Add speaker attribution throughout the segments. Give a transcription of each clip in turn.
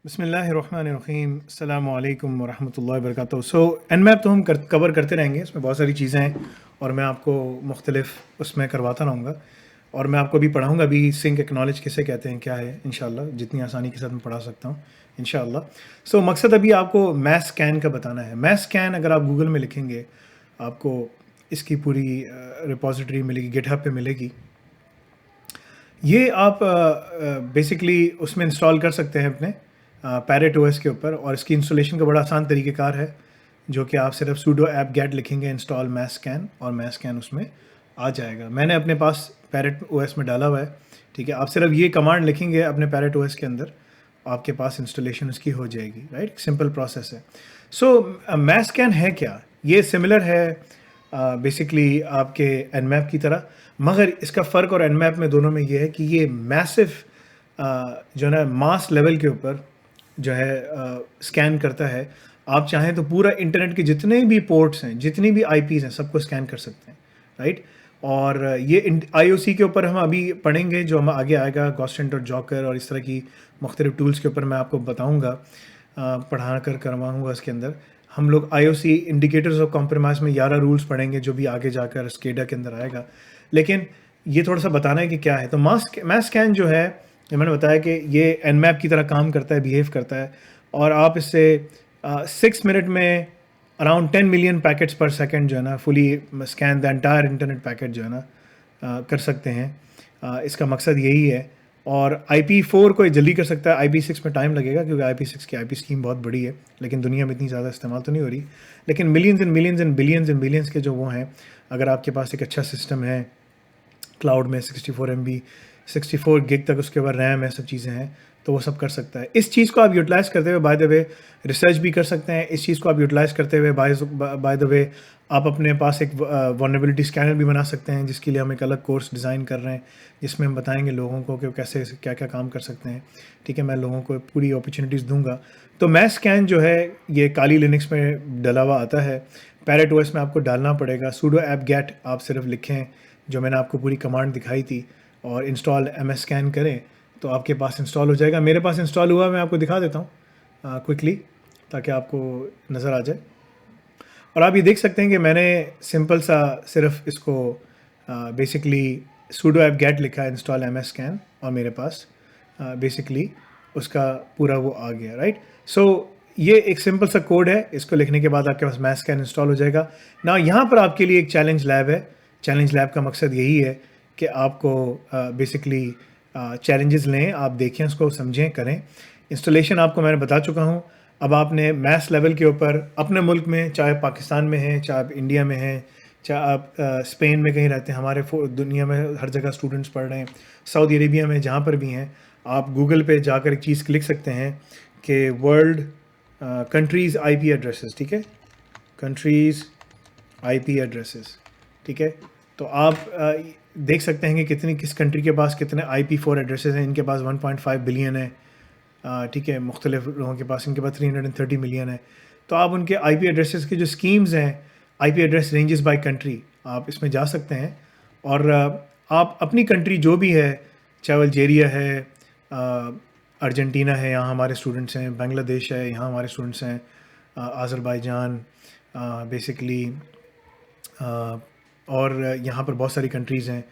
Speaker 1: बिस्मिल्लाहिर्रहमानिर्रहीम अस्सलामु अलैकुम वरहमतुल्लाहि वबरकातुहू। सो एनमैप तो हम कवर करते रहेंगे, इसमें बहुत सारी चीज़ें हैं और मैं आपको मुख्तलिफ उसमें करवाता रहूँगा और मैं आपको भी पढ़ाऊँगा भी सिंक एक्नॉलेज किसे कहते हैं, क्या है, इंशाल्लाह जितनी आसानी के साथ मैं पढ़ा सकता हूँ इंशाल्लाह। सो मकसद अभी आपको मैथ स्कैन का बताना है। मैथ स्कैन अगर आप गूगल में लिखेंगे आपको इसकी पूरी रिपॉजिटरी मिलेगी, गिटहब पे मिलेगी। ये आप बेसिकली उसमें इंस्टॉल कर सकते हैं अपने पैरेट ओएस के ऊपर, और इसकी इंस्टॉलेशन का बड़ा आसान तरीक़ेकार है, जो कि आप सिर्फ sudo apt get लिखेंगे, इंस्टॉल मैथ स्कैन, और मैथ स्कैन उसमें आ जाएगा। मैंने अपने पास पैरेट ओएस में डाला हुआ है, ठीक है। आप सिर्फ ये कमांड लिखेंगे अपने पैरेट ओएस के अंदर, आपके पास इंस्टॉलेशन उसकी हो जाएगी, राइट। सिंपल प्रोसेस है। सो मैथ स्कैन है क्या? ये सिमिलर है बेसिकली आपके एनमैप की तरह, मगर इसका फ़र्क और एनमैप में दोनों में ये है कि ये मैसिव जो है ना मास लेवल के ऊपर जो है स्कैन करता है। आप चाहें तो पूरा इंटरनेट के जितने भी पोर्ट्स हैं, जितनी भी आईपीज़ हैं, सबको स्कैन कर सकते हैं, राइट। और ये आईओसी के ऊपर हम अभी पढ़ेंगे, जो हम आगे आएगा, गॉसटेंट और जॉकर और इस तरह की मुख्तलिफ टूल्स के ऊपर मैं आपको बताऊँगा, पढ़ा कर करवाऊँगा। इसके अंदर हम लोग आईओसी इंडिकेटर्स ऑफ कॉम्प्रोमाइज़ में 11 रूल्स पढ़ेंगे, जो भी आगे जाकर स्केडा के अंदर आएगा। लेकिन ये थोड़ा सा बताना है कि क्या है। तो मैथ स्कैन जो है, मैंने बताया कि ये एनमैप की तरह काम करता है, बिहेव करता है, और आप इससे 6 मिनट में अराउंड 10 मिलियन पैकेट्स पर सेकंड जो है ना fully scan the entire internet packet जो है ना कर सकते हैं। इसका मकसद यही है। और IP4 को जल्दी कर सकता है, IP6 में टाइम लगेगा, क्योंकि IP6 की IP स्कीम बहुत बड़ी है, लेकिन दुनिया में इतनी ज़्यादा इस्तेमाल तो नहीं हो रही। लेकिन millions and millions and billions and billions के जो वो हैं, अगर आपके पास एक अच्छा सिस्टम है क्लाउड में, 64 MB 64 गिग तक उसके बाद रैम है, सब चीज़ें हैं, तो वो सब कर सकता है। इस चीज़ को आप यूटिलाइज़ करते हुए बाय द वे रिसर्च भी कर सकते हैं। इस चीज़ को आप यूटिलाइज़ करते हुए बाय द वे आप अपने पास एक वल्नरेबिलिटी स्कैनर भी बना सकते हैं, जिसके लिए हम एक अलग कोर्स डिज़ाइन कर रहे हैं, जिसमें हम बताएंगे लोगों को कि कैसे क्या क्या काम कर सकते हैं, ठीक है। मैं लोगों को पूरी अपॉर्चुनिटीज़ दूंगा। तो मैथ स्कैन जो है ये काली लिनक्स में डला हुआ आता है। पैरेट ओएस में आपको डालना पड़ेगा sudo apt get, आप सिर्फ लिखें जो मैंने आपको पूरी कमांड दिखाई थी, और इंस्टॉल ms स्कैन करें तो आपके पास इंस्टॉल हो जाएगा। मेरे पास इंस्टॉल हुआ, मैं आपको दिखा देता हूँ क्विकली, ताकि आपको नज़र आ जाए। और आप ये देख सकते हैं कि मैंने सिंपल सा सिर्फ इसको बेसिकली sudo apt get लिखा है, इंस्टॉल ms स्कैन, और मेरे पास बेसिकली उसका पूरा वो आ गया, राइट। सो ये एक सिंपल सा कोड है, इसको लिखने के बाद आपके पास मैथ स्कैन इंस्टॉल हो जाएगा ना। यहाँ पर आपके लिए एक चैलेंज लैब है। चैलेंज लैब का मकसद यही है कि आपको बेसिकली चैलेंजेस लें, आप देखें, उसको समझें, करें। इंस्टॉलेशन आपको मैंने बता चुका हूँ। अब आपने मैथ्स लेवल के ऊपर अपने मुल्क में, चाहे पाकिस्तान में है, चाहे आप इंडिया में हैं, चाहे आप स्पेन में कहीं रहते हैं, हमारे दुनिया में हर जगह स्टूडेंट्स पढ़ रहे हैं, सऊदी अरेबिया में जहाँ पर भी हैं, आप गूगल पे जाकर एक चीज़ लिख सकते हैं कि वर्ल्ड कंट्रीज़ IP एड्रेसेस, ठीक है, कंट्रीज़ IP एड्रेसेस, ठीक है। तो आप देख सकते हैं कि किस कंट्री के पास कितने IP4 एड्रेसेस हैं। इनके पास 1.5 बिलियन है, ठीक है। मुख्तलिफ लोगों के पास, इनके पास 330 मिलियन है। तो आप उनके IP एड्रेसेस की जो स्कीम्स हैं, IP address ranges by country, आप इसमें जा सकते हैं, और आप अपनी कंट्री जो भी है, चाहे अल्जीरिया है, अर्जेंटीना है, यहाँ हमारे स्टूडेंट्स हैं, बांग्लादेश है, यहाँ हमारे स्टूडेंट्स हैं, आज़रबाईजान बेसिकली, और यहाँ पर बहुत सारी कंट्रीज़ हैं।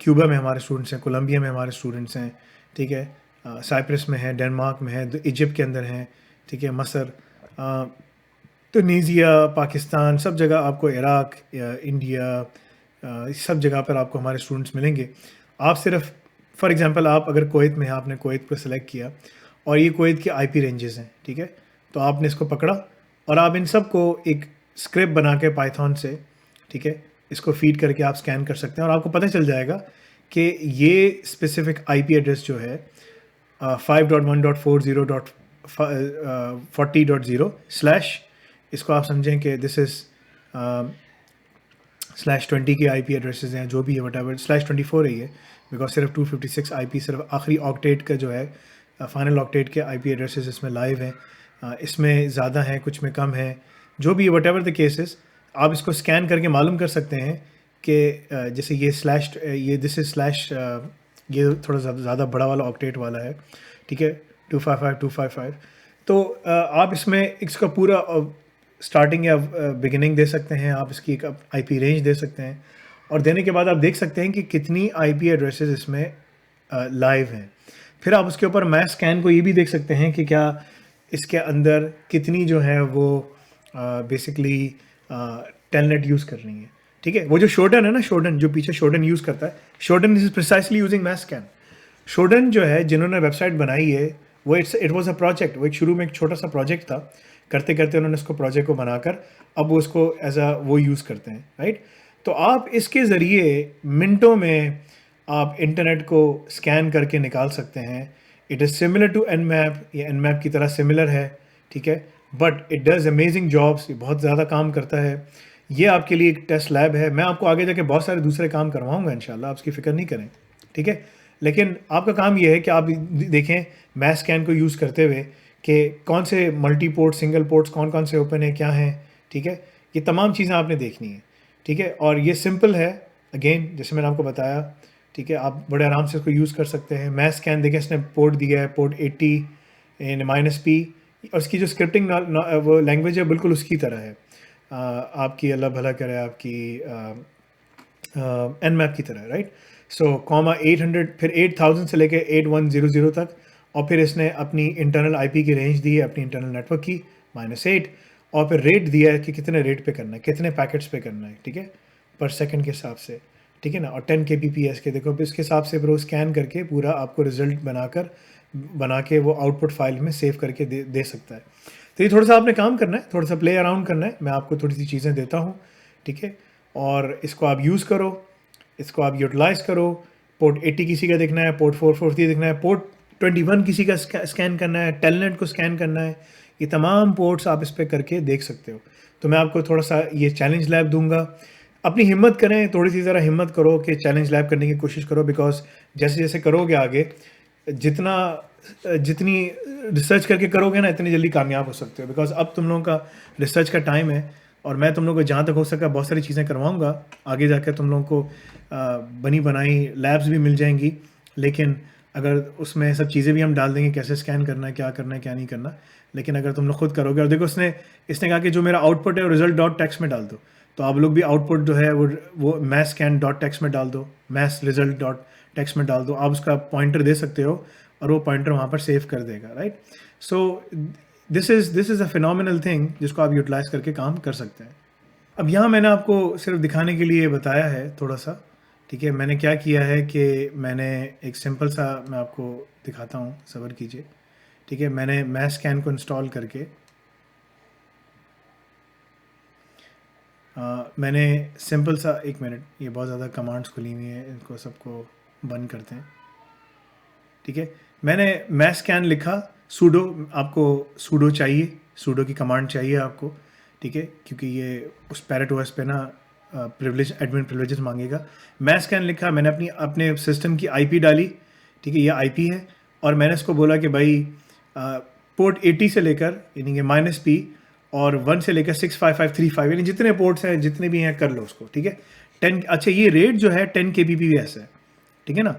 Speaker 1: क्यूबा में हमारे स्टूडेंट्स हैं, कोलंबिया में हमारे स्टूडेंट्स हैं, ठीक है। साइप्रस में है, डेनमार्क में है, इजिप्ट के अंदर हैं, ठीक है, मसर, तुनीसिया, पाकिस्तान, सब जगह आपको, इराक, इंडिया, सब जगह पर आपको हमारे स्टूडेंट्स मिलेंगे। आप सिर्फ फॉर एग्जांपल आप अगर कुवैत में हैं, आपने कुवैत को सिलेक्ट किया, और ये कुवैत के IP रेंजेस हैं, ठीक है। तो आपने इसको पकड़ा और आप इन सब को एक स्क्रिप्ट बना के पाइथन से, ठीक है, इसको फीड करके आप स्कैन कर सकते हैं, और आपको पता चल जाएगा कि ये स्पेसिफिक IP एड्रेस जो है 5.1.40.40.0 इसको आप समझें कि दिस इज़ /20 के IP एड्रेसेस हैं, जो भी है, वट एवर, /24 है ये, बिकॉज सिर्फ 256 IP, सिर्फ आखिरी ऑक्टेट का जो है, फाइनल ऑक्टेट के IP एड्रेसेस इसमें लाइव हैं। इसमें ज़्यादा हैं, कुछ में कम है, जो भी वट एवर द केसेस, आप इसको स्कैन करके मालूम कर सकते हैं कि जैसे ये दिस इज स्लैश, ये थोड़ा ज़्यादा बड़ा वाला ऑक्टेट वाला है, ठीक है, 255 तो आप इसमें इसका पूरा स्टार्टिंग या बिगिनिंग दे सकते हैं, आप इसकी एक आईपी रेंज दे सकते हैं, और देने के बाद आप देख सकते हैं कि कितनी आईपी एड्रेसेस इसमें लाइव हैं। फिर आप उसके ऊपर मैस स्कैन को ये भी देख सकते हैं कि क्या इसके अंदर कितनी जो है वो बेसिकली टेलनेट यूज़ कर रही है। ठीक है, वो जो शोडन है ना, शोडन जो पीछे शोडन यूज़ करता है, Shodan is precisely using mass scan. Shodan जो है जिन्होंने वेबसाइट बनाई है वो इट वाज अ प्रोजेक्ट, वो एक शुरू में एक छोटा सा प्रोजेक्ट था, करते करते उन्होंने उसको प्रोजेक्ट को बनाकर अब वो उसको एज अ वो यूज़ करते हैं, राइट। तो आप इसके ज़रिए मिनटों में आप इंटरनेट को स्कैन करके निकाल सकते हैं। It is similar to Nmap, ये Nmap की तरह सिमिलर है, ठीक है, but it does amazing jobs, ये बहुत ज़्यादा काम करता है। ये आपके लिए एक टेस्ट लैब है, मैं आपको आगे जाके बहुत सारे दूसरे काम करवाऊंगा इंशाल्लाह, आप उसकी फ़िक्र नहीं करें, ठीक है। लेकिन आपका काम ये है कि आप देखें मैस स्कैन को यूज़ करते हुए कि कौन से मल्टी पोर्ट, सिंगल पोर्ट्स कौन कौन से ओपन है, क्या हैं, ठीक है। ये तमाम चीज़ें आपने देखनी है, ठीक है। और ये सिंपल है, अगेन जैसे मैंने आपको बताया, ठीक है, आप बड़े आराम से इसको यूज़ कर सकते हैं। मैस स्कैन देखें, इसने पोर्ट दिया है, पोर्ट 80 -P, और इसकी जो स्क्रिप्टिंग वो लैंग्वेज है बिल्कुल उसकी तरह है, आपकी अल्लाह भला करे, आपकी Nmap की तरह, राइट। सो कॉमा 800, फिर 8000 से लेके 8100 तक, और फिर इसने अपनी इंटरनल आईपी की रेंज दी है, अपनी इंटरनल नेटवर्क की -8, और फिर रेट दिया है कि कितने रेट पे करना है, कितने पैकेट्स पे करना है, ठीक है, पर सेकंड के हिसाब से, ठीक है ना। और 10 kbps के देखो, इसके हिसाब से फिर वो स्कैन करके पूरा आपको रिजल्ट बना के वो आउटपुट फाइल में सेव करके दे सकता है। तो ये थोड़ा सा आपने काम करना है, थोड़ा सा प्ले अराउंड करना है, मैं आपको थोड़ी सी चीज़ें देता हूँ, ठीक है, और इसको आप यूज़ करो, इसको आप यूटिलाइज़ करो। पोर्ट 80 किसी का देखना है, पोर्ट 443 देखना है, पोर्ट 21 किसी का स्कैन करना है, टेलनेट को स्कैन करना है, ये तमाम पोर्ट्स आप इस पर करके देख सकते हो। तो मैं आपको थोड़ा सा ये चैलेंज लैब दूंगा, अपनी हिम्मत करें, थोड़ी सी ज़रा हिम्मत करो कि चैलेंज लैब करने की कोशिश करो, बिकॉज जैसे जैसे करोगे आगे, जितनी रिसर्च करके करोगे ना, इतनी जल्दी कामयाब हो सकते हो, बिकॉज अब तुम लोगों का रिसर्च का टाइम है, और मैं तुम लोगों को जहाँ तक हो सका बहुत सारी चीज़ें करवाऊँगा आगे जाकर, तुम लोगों को बनी बनाई लैब्स भी मिल जाएंगी। लेकिन अगर उसमें सब चीज़ें भी हम डाल देंगे, कैसे स्कैन करना है, क्या नहीं करना, लेकिन अगर तुम लोग खुद करोगे, और देखो इसने कहा कि जो मेरा आउटपुट है वो रिजल्ट डॉट टेक्स्ट में डाल दो, तो आप लोग भी आउटपुट जो है वो मैस स्कैन डॉट टेक्स्ट में डाल दो, मैस रिजल्ट डॉट टेक्स्ट में डाल दो, आप उसका पॉइंटर दे सकते हो और वो पॉइंटर वहाँ पर सेव कर देगा, right. So this is a phenomenal thing जिसको आप यूटिलाइज़ करके काम कर सकते हैं। अब यहाँ मैंने आपको सिर्फ दिखाने के लिए बताया है थोड़ा सा, ठीक है। मैंने क्या किया है कि मैंने एक सिंपल सा, मैं आपको दिखाता हूँ, सब्र कीजिए, ठीक है। मैंने मैस स्कैन को इंस्टॉल करके मैंने सिंपल सा, एक मिनट, ये बहुत ज़्यादा कमांड्स खुली हुई हैं, इनको सबको बंद करते हैं, ठीक है। मैंने मैस स्कैन लिखा, सूडो, आपको सूडो चाहिए, सूडो की कमांड चाहिए आपको, ठीक है, क्योंकि ये उस पैरेट ओएस पे ना एडमिन प्रिविलेजेस मांगेगा। मैस स्कैन लिखा, मैंने अपने सिस्टम की आईपी डाली, ठीक है, ये आईपी है, और मैंने इसको बोला कि भाई पोर्ट 80 से लेकर यानी कि -P और 1 से लेकर 65535, यानी जितने पोर्ट्स हैं, जितने भी हैं, कर लो उसको, ठीक है। 10, अच्छा ये रेट जो है 10 kbps है, ठीक है ना।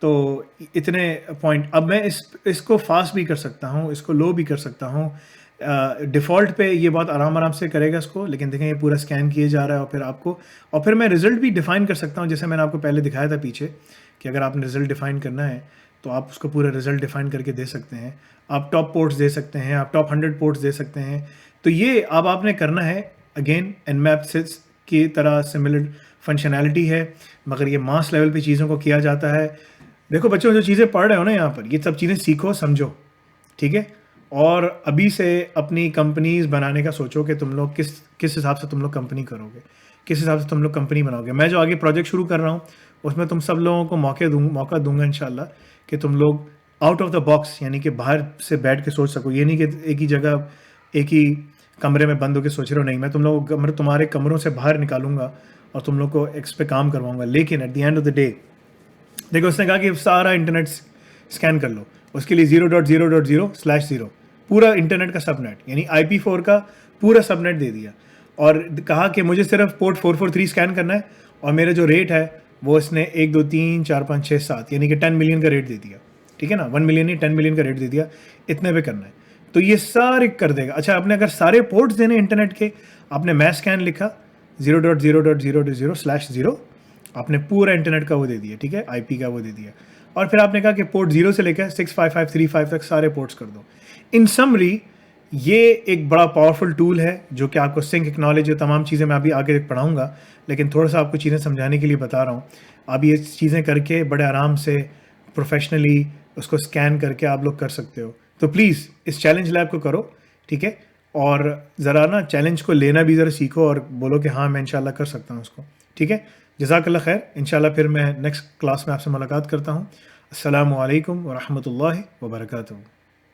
Speaker 1: तो इतने पॉइंट, अब मैं इसको फास्ट भी कर सकता हूँ, इसको लो भी कर सकता हूँ। डिफ़ॉल्ट पे ये बहुत आराम से करेगा इसको, लेकिन देखें ये पूरा स्कैन किए जा रहा है, और फिर मैं रिज़ल्ट भी डिफ़ाइन कर सकता हूँ, जैसे मैंने आपको पहले दिखाया था पीछे, कि अगर आपने रिज़ल्ट डिफ़ाइन करना है तो आप उसको पूरा रिज़ल्ट डिफ़ाइन करके दे सकते हैं। आप टॉप पोर्ट्स दे सकते हैं, आप टॉप 100 पोर्ट्स दे सकते हैं। तो ये अब आपने करना है, अगेन Nmap की तरह सिमिलर फंक्शनैलिटी है, मगर ये मास लेवल पे चीज़ों को किया जाता है। देखो बच्चों, जो चीज़ें पढ़ रहे हो ना यहाँ पर, ये सब चीज़ें सीखो, समझो, ठीक है। और अभी से अपनी कंपनीज़ बनाने का सोचो कि तुम लोग किस हिसाब से तुम लोग कंपनी करोगे, किस हिसाब से तुम लोग कंपनी बनाओगे। मैं जो आगे प्रोजेक्ट शुरू कर रहा हूँ उसमें तुम सब लोगों को मौका दूंगा इंशाल्लाह, कि तुम लोग आउट ऑफ द बॉक्स, यानी कि बाहर से बैठ के सोच सको। ये नहीं कि एक ही जगह, एक ही कमरे में बंद होकर सोच रहे हो, नहीं, मैं तुम लोग तुम्हारे कमरों से बाहर निकालूंगा और तुम लोग को एक्स पे काम करवाऊंगा। लेकिन at the end of the day, देखो उसने कहा कि सारा इंटरनेट स्कैन कर लो, उसके लिए 0.0.0/0 पूरा इंटरनेट का सबनेट, यानी IP4 का पूरा सबनेट दे दिया, और कहा कि मुझे सिर्फ पोर्ट 443 स्कैन करना है, और मेरा जो रेट है वो इसने 1 2 3 4 5 6 7 यानी कि 10 मिलियन का रेट दे दिया, ठीक है ना, 1 मिलियन नहीं 10 मिलियन का रेट दे दिया, इतने पे करना है, तो ये सारे कर देगा। अच्छा, आपने अगर सारे पोर्ट्स देने इंटरनेट के, आपने मैस स्कैन लिखा 0.0.0.0/0, आपने पूरा इंटरनेट का वो दे दिया, ठीक है, आईपी का वो दे दिया, और फिर आपने कहा कि पोर्ट 0 से लेकर 65535 तक सारे पोर्ट्स कर दो। इन समरी ये एक बड़ा पावरफुल टूल है जो कि आपको सिंक एक्नॉलेज, तमाम चीज़ें मैं अभी आगे पढ़ाऊँगा, लेकिन थोड़ा सा आपको चीज़ें समझाने के लिए बता रहा हूँ। आप ये चीज़ें करके बड़े आराम से प्रोफेशनली उसको स्कैन करके आप लोग कर सकते हो। तो प्लीज़ इस चैलेंज लैब को करो, ठीक है, और ज़रा ना चैलेंज को लेना भी ज़रा सीखो और बोलो कि हाँ मैं इंशाल्लाह कर सकता हूँ उसको, ठीक है। जज़ाकल्लाह खैर, इंशाल्लाह फिर मैं नेक्स्ट क्लास में आपसे मुलाकात करता हूँ। अस्सलामु अलैकुम व रहमतुल्लाहि व बरकातुहू।